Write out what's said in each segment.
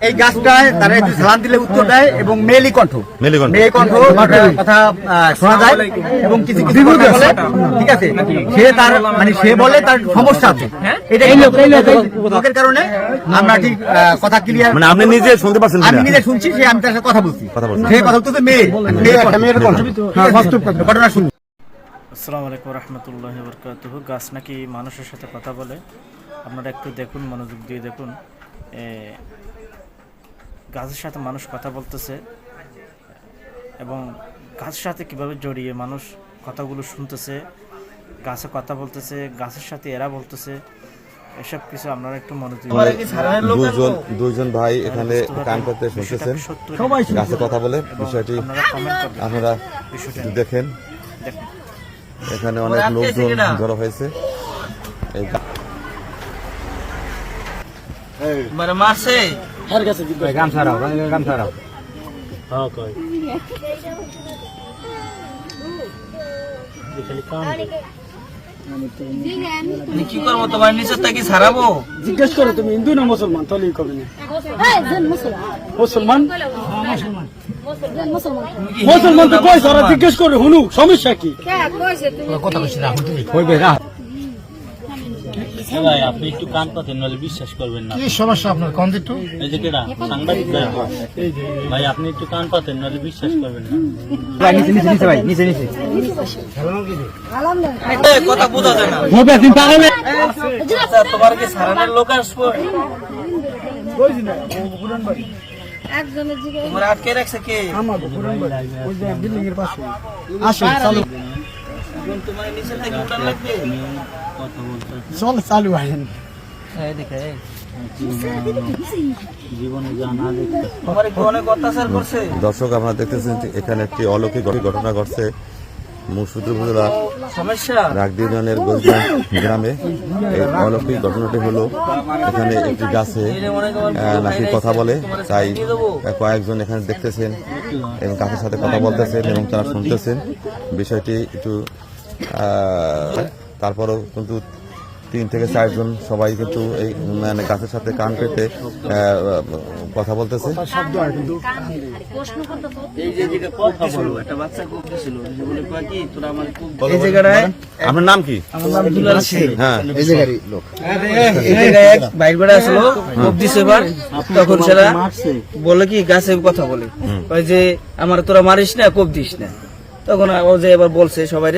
এই গাছটায় তারা একটু সালাম দিলে উত্তর দেয় এবং মেয়েলি কণ্ঠ কথা শোনা যায় এবং কিছু কিছু কথা বলে, ঠিক আছে। সে তার মানে সে বলে তার সমস্যা আছে, এটা লোকের কারণে আমরা ঠিক কথা ক্লিয়ার, মানে আপনি নিজে শুনতে পাচ্ছেন? আমি নিজে শুনছি, সে আমি তার সাথে কথা বলছি, সে কথা বলতে মেয়ের কণ্ঠ, ঘটনা শুনি। আসসালামু আলাইকুম রহমতুল্লাহি ওয়া বারাকাতুহু। গাছ নাকি মানুষের সাথে কথা বলে, আপনারা একটু দেখুন, মনোযোগ দিয়ে দেখুন। গাছের সাথে মানুষ কথা বলতেছে এবং গাছের সাথে কিভাবে জড়িয়ে মানুষ কথাগুলো শুনতেছে, গাছে কথা বলতেছে, গাছের সাথে এরা বলতেছে, এসব কিছু আপনারা একটু মনোযোগ দিয়ে দুইজন ভাই এখানে কান করতে শুনতেছেন, গাছে কথা বলে। বিষয়টি আপনারা দেখেন, এখানে অনেক লোকজন জড়ো হয়েছে। কি করবো তোমার নিচের থেকে ছাড়াবো? জিজ্ঞেস করো তুমি হিন্দু না মুসলমান, তাহলেই করবে না। মুসলমান মুসলমান তো কইছে, ওরা জিজ্ঞেস করে হুনু সমস্যা কি? ভাই আপনি একটু কান পাতেন, নাহলে বিশ্বাস করবেন না। কি সমস্যা আপনার? কোন দিকটু এই যে কেডা সাংবাদিক ভাই, আপনি একটু কান পাতেন, নাহলে বিশ্বাস করবেন না। কথা বোঝা যায় না। তোমার কি সারানোর লোক আসবো? তোমার আটকে রাখছে কে? তোমার নিচের থেকে উঠান লাগবে। চল চালু আইন দর্শক, আপনারা দেখতেছেন এখানে একটি অলৌকিক ঘটনা ঘটছে মুর্শিদপুর উপজেলার রাগদি ইউনিয়নের গোলগ্রাম গ্রামে। এই অলৌকিক ঘটনাটি হলো, এখানে একটি গাছে নাকি কথা বলে, তাই কয়েকজন এখানে দেখতেছেন এবং গাছের সাথে কথা বলতেছেন এবং তারা শুনতেছেন। বিষয়টি একটু তারপরও কিন্তু 3 থেকে 4 জন সবাই কিন্তু এই মানে গাছের সাথে কান পেতে কথা বলতেছে। আপনার নাম কি? হ্যাঁ, এই জায়গায় লোক, এই জায়গায় এক বাইক বেড়া আসলো, কোপ দিছে এবার। তখন সেটা বলে কি গাছে কথা বলে, ওই যে আমার তোরা মারিস না, কোপ দিস না। তখন ও যে এবার বলছে সবাই,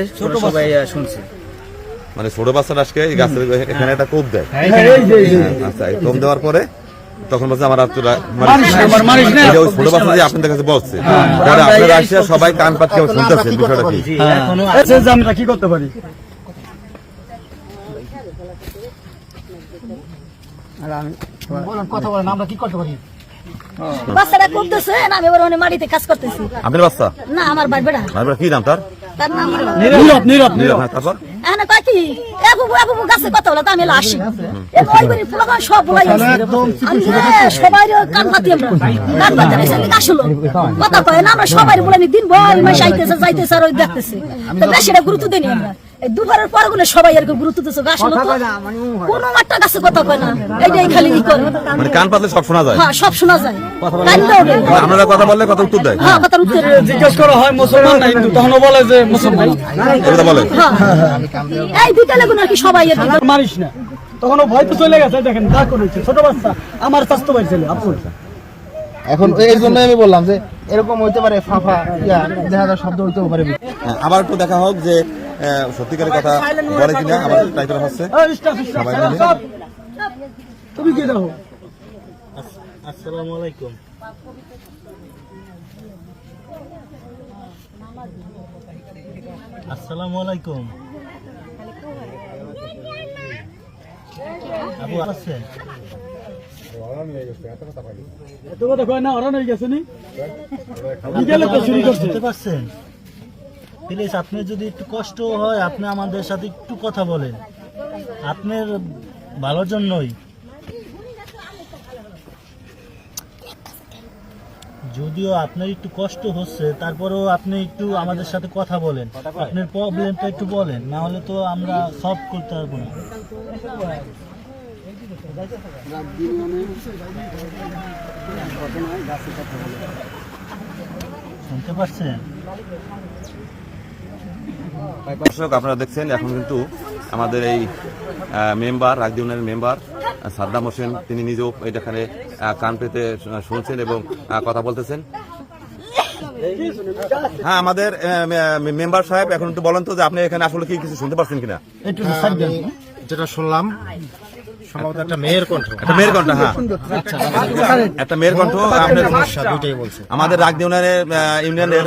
সবাই শুনছে। মানে ছোট বাচ্চাটা আজকে এই গাছের এখানে একটা কোপ দেয়। আচ্ছা, কোপ দেওয়ার পরে তখন বলছে আমার ছোট বাচ্চা যে আপনাদের কাছে বলছে, আপনারা আসিয়া সবাই কান পাতকে শুনতেছেন। বিষয়টা কি? আমরা কি করতে পারি? কথা বলেন, আমরা কি করতে পারি? বাচ্চাটা করতেছে, আমি এবার মাটিতে কাজ করতেছি। আপনার বাচ্চা না, আমার ভাই বেড়া। কি নাম তার? তার নাম নীরব। তারপর এখানে কয় কি গাছে কথা বলে, আমি আসি সব বলাই সবাই কান পাতি, আমরা কান পাতি আসলো কথা কয় না। আমরা সবাই বলে দিন ভয় মাস আইতেছে যাইতেছে আর ওই দেখতেছে, বেশিটা গুরুত্ব দেনি আমরা। দুপুরের পর গুলো সবাই আর গুরুত্ব দিচ্ছে, গাছ কোনো একটা গাছে কথা কয় না, এইটাই খালি ই করে। মানে কান পাতলে সব শোনা যায়? হ্যাঁ, সব শোনা যায়। আপনারা কথা বললে কথা উত্তর দেয়? হ্যাঁ, কথা উত্তর জিজ্ঞেস করা হয় মুসলমান না হিন্দু, তখন বলে যে মুসলমান। কথা বলে এই বিকালে গুলো আর কি সবাই মারিস না, তখন ভয় তো চলে গেছে। দেখেন যা করেছে ছোট বাচ্চা, আমার স্বাস্থ্য পাই ছিল আপু। এখন এই জন্য আমি বললাম যে এরকম হইতে পারে, ফাঁফা দেখা যায় শব্দ হইতে পারে। আবার একটু দেখা হোক যে সত্যিকারের কথা বলে কিনা। আবার ট্রাই করা হচ্ছে সবাই মিলে। তুমি কি দেখো? আসসালামু আলাইকুম। আসসালামু আলাইকুম। আপু আছেন? এত কথা কয় না, হরান হয়ে গেছে নি বিকেলে তো শুরু করতে পারছেন? প্লিজ, আপনি যদি একটু কষ্ট হয়, আপনি আমাদের সাথে একটু কথা বলেন, আপনার ভালোর জন্যই। যদিও আপনার একটু কষ্ট হচ্ছে, তারপরেও আপনি একটু আমাদের সাথে কথা বলেন, আপনার প্রবলেমটা একটু বলেন, না হলে তো আমরা সলভ করতে পারবো না। শুনতে পাচ্ছেন? দর্শক আপনারা দেখছেন এখন কিন্তু আমাদের এই মেম্বার রাগদি ইউনিয়নের মেম্বার সাদ্দাম হোসেন তিনি নিজেও এখানে কান পেতে শুনছেন এবং কথা বলতেছেন। হ্যাঁ, আমাদের মেম্বার সাহেব এখন একটু বলেন তো যে আপনি এখানে আসলে কি কিছু শুনতে পাচ্ছেন কিনা? যেটা শুনলাম সম্ভবত একটা মেয়ের কণ্ঠ, একটা মেয়ের কণ্ঠ, হ্যাঁ একটা মেয়ের কণ্ঠ। আপনার দুইটাই বলছে। আমাদের রাগদি ইউনিয়নের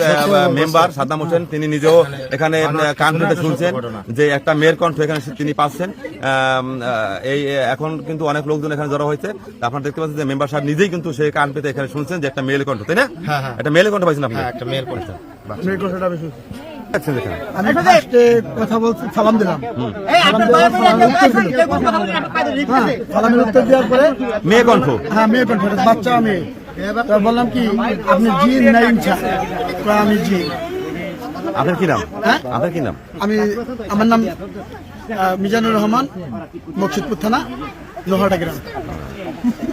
মেম্বার সাদ্দাম হোসেন তিনি নিজেও এখানে কান পেতে শুনছেন যে একটা মেয়ের কণ্ঠ এখানে তিনি পাচ্ছেন। এই এখন কিন্তু অনেক লোকজন এখানে জড়ো হয়েছে। আপনারা দেখতে পাচ্ছেন যে মেম্বার সাহেব নিজেই কিন্তু সেই কান পেতে এখানে শুনছেন যে একটা মেয়ের কণ্ঠ, তাই না? একটা মেয়ের কণ্ঠ পাইছেন আপনি? একটা মেয়ের কণ্ঠ। আমি ফার্স্টে কথা বলছি, সালাম দিলাম। সালামের উত্তর দেওয়ার পরে মেয়ে কণ্ঠ, হ্যাঁ মেয়ে কণ্ঠ, বাচ্চা মেয়ে। তা বললাম কি আপনি জিন না ইনসা? আমি জিন। আপনার কি নাম? আপনার কি নাম? আমার নাম মিজানুর রহমান, মকসুদপুর থানা, লোহাটা গ্রাম।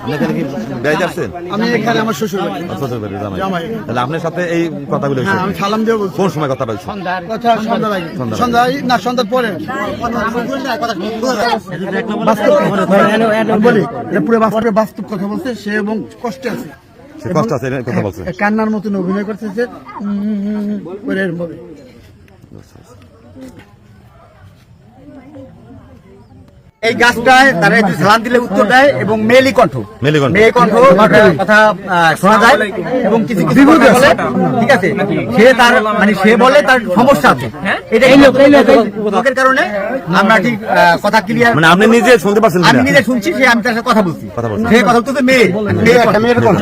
আপনি এখানে কি বেড়াইতে আসছেন? আমি এখানে আমার শ্বশুর বাড়ি। শ্বশুর বাড়ি, জামাই। জামাই। তাহলে আপনার সাথে এই কথাগুলো হয়েছে? হ্যাঁ, আমি সালাম দিয়ে বলছি। কোন সময় কথা বলছেন? কথা সন্ধ্যার আগে, সন্ধ্যায় না সন্ধ্যার পরে। বলি এটা পুরো বাস্তব কথা বলছে সে এবং কষ্টে আছে, সে কষ্ট আছে এই কথা বলছে। কান্নার মতন অভিনয় করতেছে করে এর মধ্যে। এই গাছটায় তারা একটু সালাম দিলে উত্তর দেয় এবং মেয়েলি কণ্ঠ, মেয়ে কণ্ঠ কথা শোনা যায় এবং কিছু কিছু কথা বলে, ঠিক আছে। সে তার মানে সে বলে তার সমস্যা আছে, এটা লোকের কারণে আমরা ঠিক কথা ক্লিয়ার, মানে আপনি নিজে শুনতে পাচ্ছেন? আমি নিজে শুনছি, সে আমি তার সাথে কথা বলছি, সে কথা বলতে মেয়ে কণ্ঠ,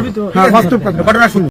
ঘটনা শুনি।